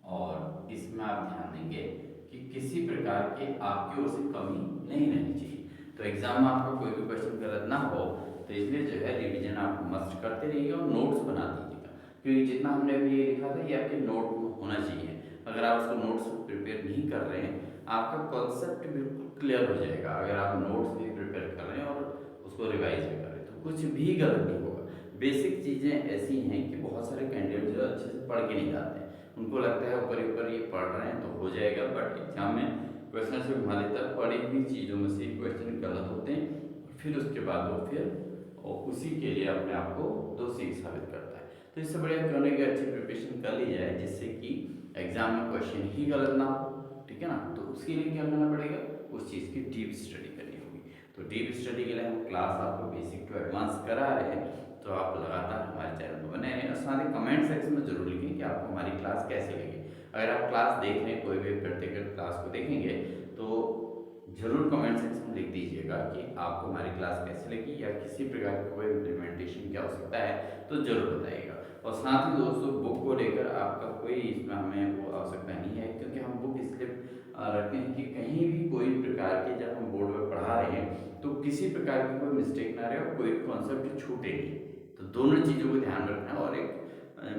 और इसमें आप ध्यान देंगे कि किसी प्रकार के आपकी ओर से कमी नहीं रहनी चाहिए। तो एग्जाम में आपका कोई भी क्वेश्चन गलत ना हो, तो इसलिए जो है रिवीजन आप मस्ट करते रहिए और नोट्स बना दीजिएगा, क्योंकि जितना हमने अभी ये लिखा था ये आपके नोट में होना चाहिए। अगर आप उसको नोट्स प्रिपेयर नहीं कर रहे हैं, आपका कॉन्सेप्ट बिल्कुल क्लियर हो जाएगा। अगर आप नोट्स भी प्रिपेयर कर रहे हैं और उसको रिवाइज भी कर रहे हैं, तो कुछ भी गलत नहीं होगा। बेसिक चीज़ें ऐसी हैं कि बहुत सारे कैंडिडेट जो अच्छे से पढ़ के नहीं जाते हैं, उनको लगता है ऊपर ऊपर ये पढ़ रहे हैं तो हो जाएगा, बट एग्जाम में क्वेश्चन से घुमा देता है। पढ़ी हुई चीज़ों में से क्वेश्चन गलत होते हैं, फिर उसके बाद वो फिर और उसी के लिए अपने आप को दोषी साबित करता है। तो इससे बढ़िया क्यों नहीं कि अच्छी प्रिपरेशन कर ली जाए, जिससे कि एग्जाम में क्वेश्चन ही गलत ना हो, ठीक है ना। तो उसके लिए क्या करना पड़ेगा, उस चीज़ की डीप स्टडी करनी होगी। तो डीप स्टडी के लिए हम क्लास आपको बेसिक टू एडवांस करा रहे हैं। तो आप लगातार हमारे चैनल पर बने रहें और साथ ही कमेंट सेक्शन में जरूर लिखें कि आपको हमारी क्लास कैसी लगी। अगर आप क्लास देख रहे हैं, कोई भी व्यक्तिगत क्लास को देखेंगे, तो जरूर कमेंट सेक्शन में लिख दीजिएगा कि आपको हमारी क्लास कैसी लगी, या किसी प्रकार का कोई इम्प्लीमेंटेशन क्या हो सकता है, तो जरूर बताइएगा। और साथ ही दोस्तों बुक को लेकर आपका कोई इसमें हमें वो आवश्यकता नहीं है, क्योंकि हम बुक इसलिए रखते हैं कि कहीं भी कोई प्रकार के जब हम बोर्ड में पढ़ा रहे हैं तो किसी प्रकार की कोई मिस्टेक ना रहे और कोई कॉन्सेप्ट छूटे नहीं। तो दोनों चीज़ों को ध्यान रखना। और एक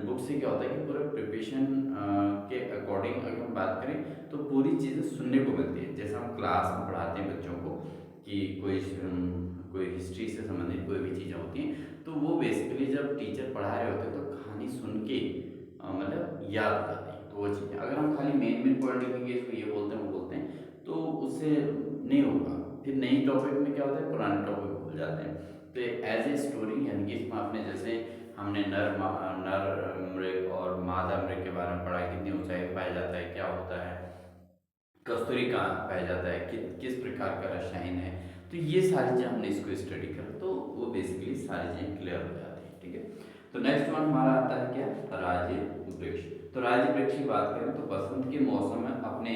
बुक से क्या होता है कि पूरा प्रिपरेशन के अकॉर्डिंग अगर हम बात करें तो पूरी चीज़ें सुनने को मिलती है। जैसे हम क्लास में पढ़ाते हैं बच्चों को कि कोई हिस्ट्री से संबंधित कोई भी चीज़ें होती हैं, तो वो बेसिकली जब टीचर पढ़ा रहे होते हैं तो कहानी सुन के मतलब याद हो जाती है। तो वो चीज़ें अगर हम खाली मेन मेन पॉइंट लिखेंगे, इसको ये बोलते हैं वो बोलते हैं, तो उससे नहीं होगा। फिर नई टॉपिक में क्या होता है, पुराने टॉपिक भूल जाते हैं। तो एज ए स्टोरी यानी कि इसमें आपने जैसे हमने नर मृग और मादा मृग के बारे में पढ़ा, कितनी ऊंचाई पाया जाता है, क्या होता है, कस्तूरी कहाँ पाया जाता है, किस प्रकार का रसायन है। तो ये सारी चीज़ें हमने इसको स्टडी करा, तो वो बेसिकली सारी चीज़ें क्लियर हो जाती है, ठीक है। तो नेक्स्ट वन हमारा आता है क्या, राज्य वृक्ष। तो राज्य वृक्ष की बात करें तो बसंत के मौसम में अपने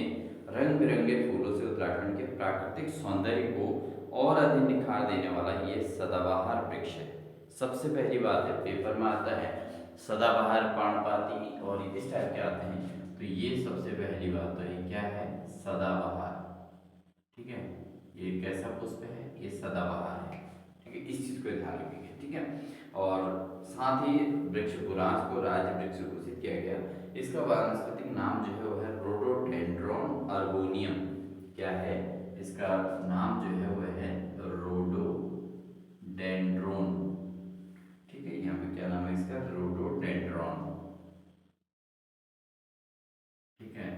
रंग बिरंगे फूलों से उत्तराखंड के प्राकृतिक सौंदर्य को और अधिक निखार देने वाला ये सदाबहार वृक्ष है। सबसे पहली बात है, पेपर में आता है सदाबहार, पर्णपाती और इस टाइप के आते हैं। तो ये सबसे पहली बात तो ये क्या है, सदाबहार, ठीक है। ये कैसा पुष्प है, ये सदाबहार है, ठीक है। इस चीज को ध्यान रखेंगे, ठीक है। और साथ ही वृक्ष बुरांस को राज्य वृक्ष घोषित किया गया। इसका वानस्पतिक नाम जो है वो है रोडोडेंड्रॉन अर्बोनियम। क्या है इसका नाम जो है वो है रोडोडेंड्रोन, ठीक है। यहाँ पे क्या नाम है इसका, रोडोडेंड्रॉन, ठीक है,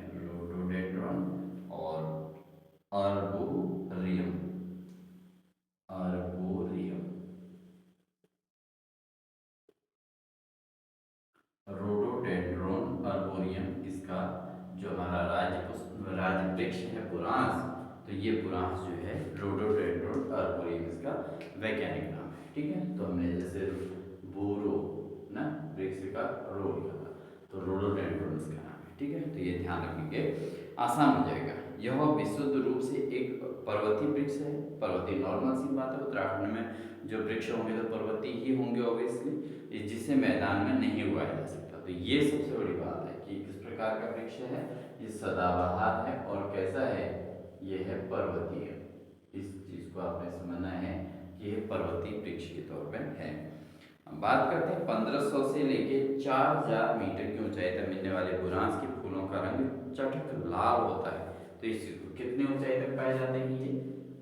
आर्बोरियम, आर्बोरियम, रोडोडेंड्रोन आर्बोरियम इसका जो हमारा राज्य वृक्ष है बुरांस, तो ये बुरांस जो है रोडोडेंड्रोन आर्बोरियम इसका वैज्ञानिक नाम है। ठीक है, तो हमने जैसे बोरो ना वृक्ष का रो लिखा था, तो रोडोडेंड्रोन इसका नाम है। ठीक है, तो ये ध्यान रखेंगे, आसान हो जाएगा। यह विशुद्ध रूप से एक पर्वतीय वृक्ष है। पर्वतीय नॉर्मल सी बात है, उत्तराखंड में जो वृक्ष होंगे तो पर्वतीय ही होंगे ऑब्वियसली, जिसे मैदान में नहीं उगाया जा सकता। तो ये सबसे बड़ी बात है कि किस प्रकार का वृक्ष है, ये सदाबहार है और कैसा है, ये है पर्वतीय। इस चीज को आपने समझना है कि ये पर्वतीय वृक्ष के तौर पर है। बात करते हैं 1500 से लेके 4000 मीटर की ऊंचाई तक मिलने वाले बुरांस के फूलों का रंग चटक लाल होता है। तो इस कितनी ऊंचाई तक पाए जाते हैं ये,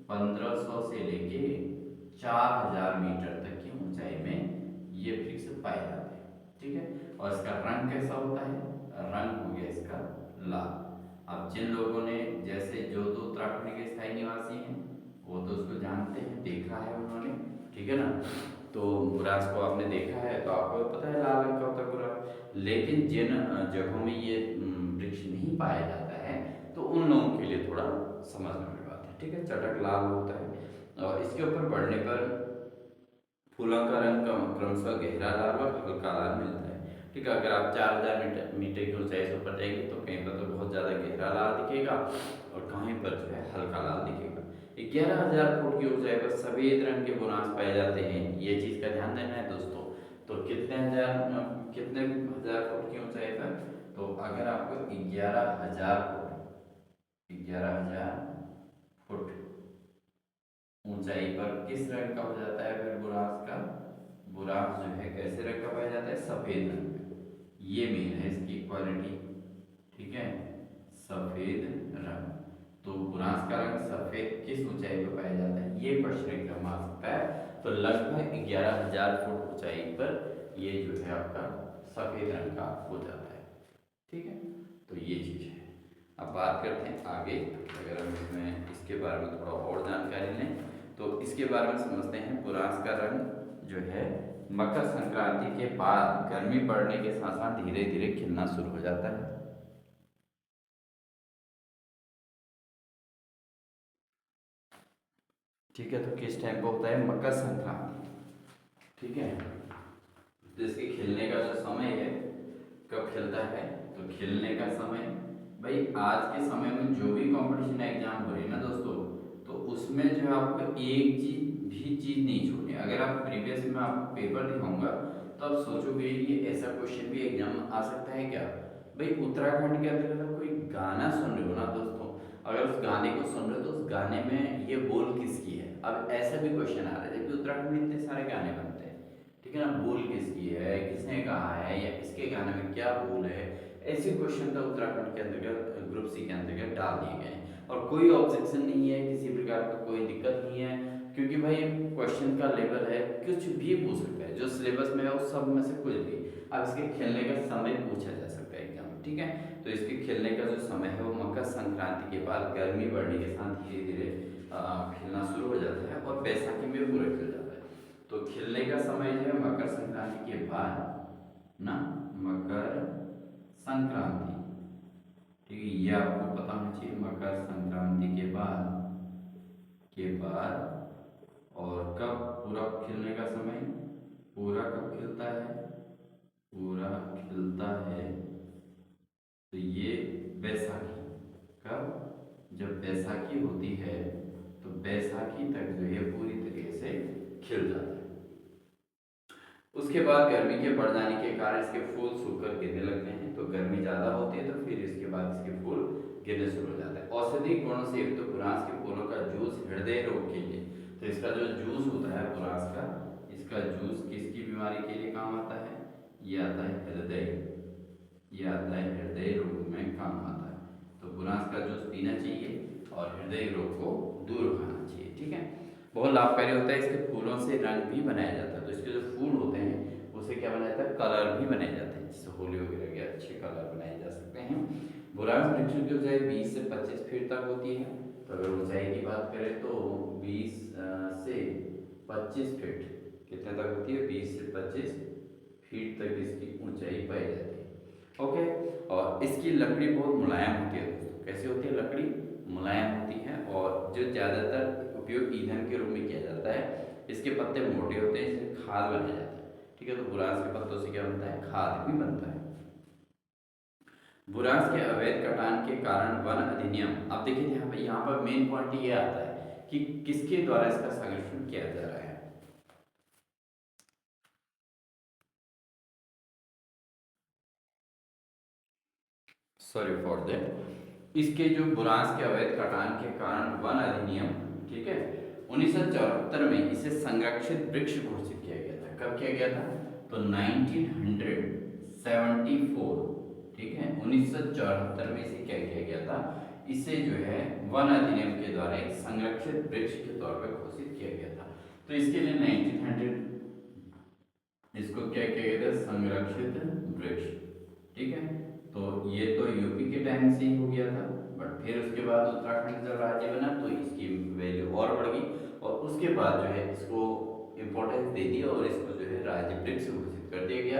1500 से लेके 4000 मीटर तक की ऊंचाई में ये वृक्ष पाए जाते हैं। ठीक है, और इसका रंग कैसा होता है, रंग हो गया इसका लाल। अब जिन लोगों ने, जैसे जो तो उत्तराखंड के स्थायी निवासी हैं वो तो उसको जानते हैं, देखा है उन्होंने, ठीक है ना, तो बुरांस को आपने देखा है तो आपको पता है लाल रंग का होता है बुरांस। लेकिन जिन जगहों में ये वृक्ष नहीं पाया जाता है तो उन लोगों के लिए थोड़ा समझने वाली बात है। ठीक है, चटक लाल होता है और इसके ऊपर बढ़ने पर फूलों का रंग क्रमशः गहरा लाल और हल्का लाल मिलता है। ठीक है, अगर आप 4000 मीटर की ऊंचाई से ऊपर जाएंगे तो कहीं पर तो बहुत ज़्यादा गहरा लाल दिखेगा और कहीं पर जो है हल्का लाल दिखेगा। 11000 फुट की ऊंचाई पर सफेद रंग के बुरांस पाए जाते हैं, ये चीज़ का ध्यान देना है दोस्तों। तो कितने हजार फुट की ऊंचाई पर, तो अगर आपको 11000 फुट, 11000 फुट ऊंचाई पर किस रंग का हो जाता है फिर बुरांस का, बुरांस जो है कैसे रंग का पाया जाता है, सफेद रंग में। ये मेन है इसकी क्वालिटी। ठीक है, सफेद रंग, तो बुरांस का रंग सफेद किस ऊंचाई पर पाया जाता है, ये क्वेश्चन एग्जाम आ सकता है। तो लगभग 11000 फुट ऊंचाई पर ये जो है आपका सफेद रंग का हो जाता है। ठीक है, तो ये चीज है। अब बात करते हैं आगे, अगर हम इसमें इसके बारे में थोड़ा और जानकारी लें तो इसके बारे में समझते हैं। बुरांस का रंग जो है मकर संक्रांति के बाद गर्मी बढ़ने के साथ साथ धीरे धीरे खिलना शुरू हो जाता है। ठीक है, तो किस टाइम पर होता है, मकर संक्रांति। ठीक है, तो इसके खिलने का जो समय है, कब खिलता है, तो खिलने का समय भाई आज के समय में जो भी कंपटीशन एग्जाम हो रही है ना दोस्तों, तो उसमें जो है आपको एक चीज नहीं छोड़नी। अगर आप प्रीवियस में आपको पेपर दिखाऊंगा तो आप सोचोगे ये ऐसा क्वेश्चन भी एग्जाम में आ सकता है क्या। भाई उत्तराखंड के अंदर अगर कोई गाना सुन रहे हो ना दोस्तों, अगर उस गाने को सुन रहे हो तो उस गाने में ये बोल किसकी है, अब ऐसा भी क्वेश्चन आ रहा है जबकि उत्तराखंड में इतने सारे गाने बनते हैं। ठीक है ना, बोल किसकी है, किसने कहा है, या इसके गाने में क्या बोल है, ऐसे क्वेश्चन तो उत्तराखंड के अंतर्गत ग्रुप सी के अंतर्गत डाल दिए गए हैं। और कोई ऑब्जेक्शन नहीं है, किसी प्रकार का कोई दिक्कत नहीं है, क्योंकि भाई क्वेश्चन का लेवल है, कुछ भी पूछ सकता है, जो सिलेबस में है उस सब में से कुछ भी। अब इसके खेलने का समय पूछा जा सकता है एग्जाम में। ठीक है, तो इसके खेलने का जो समय है वो मकर संक्रांति के बाद गर्मी बढ़ने के साथ धीरे धीरे खिलना शुरू हो जाता है और बैसाखी में पूरा खिल जाता है। तो खिलने का समय जो है मकर संक्रांति के बाद ना, मकर संक्रांति, ठीक है, ये आपको पता होना चाहिए, मकर संक्रांति के बाद और कब पूरा खिलने का समय, पूरा कब खिलता है, पूरा खिलता है तो ये बैसाखी, कब, जब बैसाखी होती है तो बैसाखी तक जो है पूरी तरीके से खिल जाता है। उसके बाद गर्मी के बढ़ जाने के कारण इसके फूल सूखकर गिरने लगते हैं, तो गर्मी ज़्यादा होती है तो फिर इसके बाद इसके फूल गिरने शुरू हो जाते हैं। औषधि गुणों से युक्त बुरांस के फूलों का जूस हृदय रोग के लिए, तो इसका जो जूस होता है बुरांस का, इसका जूस किसकी बीमारी के लिए काम आता है, ये आता है हृदय, ये आता है हृदय रोग में काम आता है। तो बुरांस का जूस पीना चाहिए और हृदय रोग को दूर खाना चाहिए। ठीक है, बहुत लाभकारी होता है। इसके फूलों से रंग भी बनाया जाता है, तो इसके जो फूल होते हैं उसे क्या बनाया जाता है, कलर भी बनाए जाते हैं, जिससे होली वगैरह के अच्छे कलर बनाए जा सकते हैं। बुरांस वृक्षों की ऊंचाई 20 से 25 फीट तक होती है। तो अगर ऊंचाई की बात करें तो 20 से 25 फीट, कितने तक होती है, 20 से 25 फीट तक इसकी ऊंचाई पाई जाती है। ओके, और इसकी लकड़ी बहुत मुलायम होती है दोस्तों। कैसी होती है लकड़ी? मुलायम होती है, और जो ज़्यादातर उपयोग ईंधन के रूप में किया जाता है। इसके पत्ते मोटे होते हैं, इससे खाद बनाया जाता है। ठीक है, तो बुरांस के पत्तों से क्या बनता है? खाद भी बनता है। बुरांस के अवैध कटान के कारण वन अधिनियम, अब देखिए यहाँ पर मेन पॉइंट ये आता है कि किसके द्वारा इसका संरक्षण किया जा रहा है। Sorry for that. इसके जो बुरांस के अवैध कटान के कारण वन अधिनियम, ठीक है, 1974 में इसे संरक्षित वृक्ष घोषित किया गया था। कब किया गया था? तो 1974, ठीक है, 1974 में इसे क्या किया गया था? इसे जो है वन अधिनियम के द्वारा एक संरक्षित वृक्ष के तौर पर घोषित किया गया था। तो इसके लिए 1900 इसको क्या किया गया था? संरक्षित वृक्ष। ठीक है, तो ये तो यूपी के टाइम से ही हो गया था, बट फिर उसके बाद उत्तराखंड जब राज्य बना तो इसकी वैल्यू और बढ़ गई, और उसके बाद जो है इसको इम्पोर्टेंस दे दी और इसको जो है राज्य वृक्ष घोषित कर दिया गया।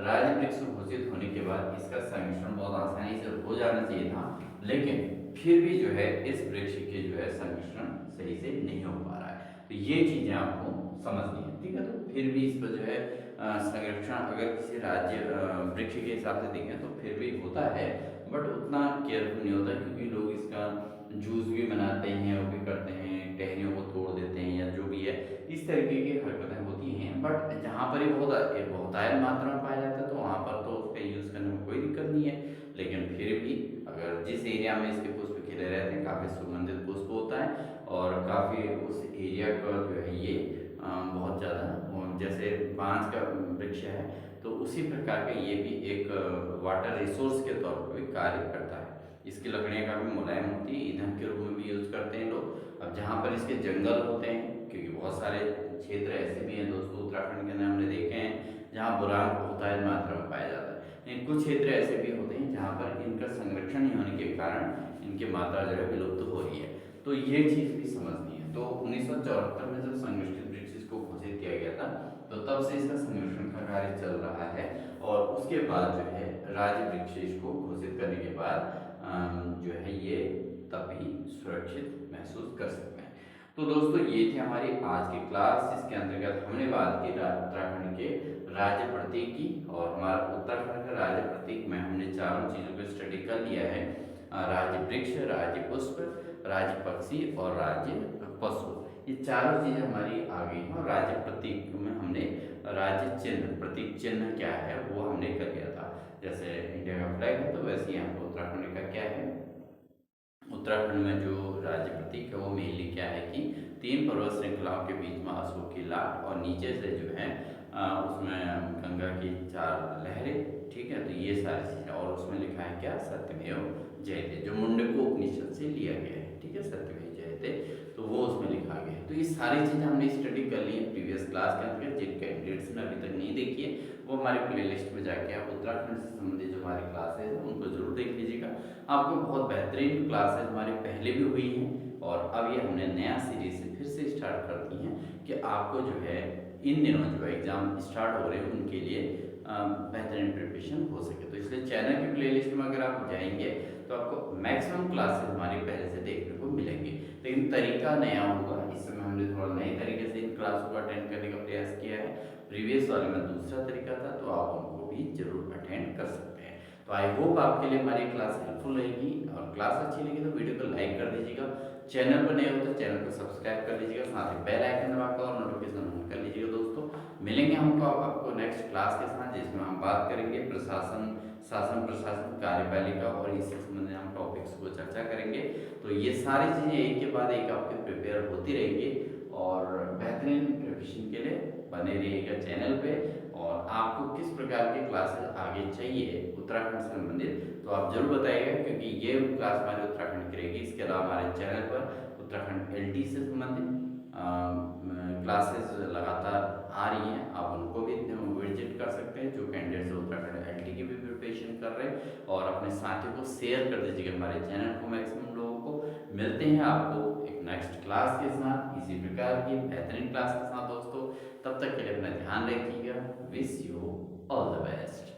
राज्य वृक्ष घोषित होने के बाद इसका संरक्षण बहुत आसानी से हो जाना चाहिए था, लेकिन फिर भी जो है इस वृक्ष के जो है संरक्षण सही से नहीं हो पा रहा है। तो ये चीजें आपको समझनी है। ठीक है, तो फिर भी इस पर जो है संरक्षण अगर किसी राज्य वृक्ष के हिसाब से देखें तो फिर भी होता है, बट उतना केयरफुल नहीं होता, क्योंकि लोग इसका जूस भी बनाते हैं, वो भी करते हैं, टहनियों को तोड़ देते हैं या जो भी है, इस तरीके की हरकतें होती हैं। बट जहाँ पर ये बहुतायत मात्रा में पाया जाता है तो वहाँ पर तो उसका यूज़ करने में कोई दिक्कत नहीं है। लेकिन फिर भी अगर जिस एरिया में इसके पुष्प खिले रहते हैं, काफ़ी सुगंधित पुष्प होता है, और काफ़ी उस एरिया का जो है ये बहुत ज़्यादा, जैसे बांस का वृक्ष है तो उसी प्रकार का ये भी एक वाटर रिसोर्स के तौर पर भी कार्य करता है। इसकी लकड़ियाँ काफ़ी मुलायम होती है, ईंधन के रूप में भी यूज़ करते हैं लोग। अब जहाँ पर इसके जंगल होते हैं, क्योंकि बहुत सारे क्षेत्र ऐसे भी हैं दोस्तों उत्तराखंड के अंदर हमने देखे हैं जहाँ बुरांश बहुतायत मात्रा में पाया जाता है, लेकिन कुछ क्षेत्र ऐसे भी होते हैं जहाँ पर इनका संरक्षण नहीं होने के कारण इनकी मात्रा जो है विलुप्त हो रही है। तो ये चीज़ भी समझनी है। तो 1974 में जब संरक्षित वृक्ष इसको घोषित किया गया था तो तब से इसका संरक्षण का कार्य चल रहा है, और उसके बाद जो है राज्य वृक्ष इसको घोषित करने के बाद जो है ये तब भी सुरक्षित महसूस कर सकते हैं। तो दोस्तों ये थी हमारी आज की क्लास, जिसके अंतर्गत हमने बात की उत्तराखंड के राज्य प्रतीक की, और हमारा उत्तराखंड का राज्य प्रतीक में हमने चारों चीज़ों को स्टडी कर लिया है। राज्य वृक्ष, राज्य पुष्प, राज्य पक्षी और राज्य पशु, ये चारों चीज़ें हमारी आ गई हैं। और राज्य प्रतीक में हमने राज्य चिन्ह, प्रतीक चिन्ह क्या है वो हमने कर लिया था। जैसे इंडिया का फ्लैग है तो वैसे यहाँ पर उत्तराखंड का क्या है, उत्तराखंड में जो राज्य प्रतीक है वो मेनली क्या है कि 3 पर्वत श्रृंखलाओं के बीच में अशोक की लाट, और नीचे से जो है उसमें गंगा की 4 लहरें। ठीक है, तो ये सारी चीज़ें, और उसमें लिखा है क्या, सत्यमेव जयते, जो मुंडको उपनिषद से लिया गया है। ठीक है, सत्यमेव जयते, तो वो उसमें लिखा गया है। तो ये सारी चीज़ें हमने स्टडी कर ली है प्रीवियस क्लास के अंदर। जिन कैंडिडेट्स ने अभी तक नहीं देखी है वो हमारे प्लेलिस्ट में जाके आप उत्तराखंड से संबंधित जो हमारी क्लासेज हैं उनको जरूर देख लीजिएगा। आपको बहुत बेहतरीन क्लासेज हमारे पहले भी हुई हैं, और अब ये हमने नया सीरीज से फिर से स्टार्ट कर दी हैं कि आपको जो है इन दिनों जो एग्ज़ाम स्टार्ट हो रहे हैं उनके लिए बेहतरीन प्रिपरेशन हो सके। तो इसलिए चैनल की प्लेलिस्ट में अगर आप जाएंगे तो आपको मैक्सिमम क्लासेस हमारी पहले से देखने को मिलेंगे, लेकिन तरीका नया होगा। इस समय हमने थोड़ा नए तरीके से इन क्लासों को अटेंड करने का प्रयास किया है। प्रीवियस वाले में दूसरा तरीका था, तो आप उनको भी जरूर अटेंड कर सकते हैं। तो आई होप आपके लिए हमारी क्लास हेल्पफुल रहेगी, और क्लास अच्छी लगी तो वीडियो को लाइक कर दीजिएगा। चैनल पर नए हो तो चैनल को सब्सक्राइब कर लीजिएगा, साथ ही बेल आइकन दबाकर और नोटिफिकेशन ऑन कर लीजिएगा। दोस्तों मिलेंगे हमको आपको नेक्स्ट क्लास के साथ, जिसमें हम बात करेंगे प्रशासन, शासन प्रशासन, कार्यपालिका, और इससे संबंधित हम टॉपिक्स को चर्चा करेंगे। तो ये सारी चीज़ें एक के बाद एक आपके प्रिपेयर होती रहेंगी, और बेहतरीन प्रिपरेशन के लिए बने रहिएगा चैनल पे। और आपको किस प्रकार की क्लासेस आगे चाहिए उत्तराखंड से संबंधित, तो आप जरूर बताइएगा, क्योंकि ये क्लास हमारे उत्तराखंड की रहेगी। इसके अलावा हमारे चैनल पर उत्तराखंड एलटी से संबंधित क्लासेस लगातार आ रही हैं, आप उनको भी विजिट कर सकते हैं, जो कैंडिडेट्स उत्तराखंड एलटी की भी प्रिपरेशन कर रहे हैं। और अपने साथियों को शेयर कर दीजिएगा हमारे चैनल को मैक्सिमम लोगों को। मिलते हैं आपको एक नेक्स्ट क्लास के साथ, इसी प्रकार की बेहतरीन क्लास के साथ दोस्तों। तब तक के लिए अपना ध्यान रखिएगा। Wish you all the best.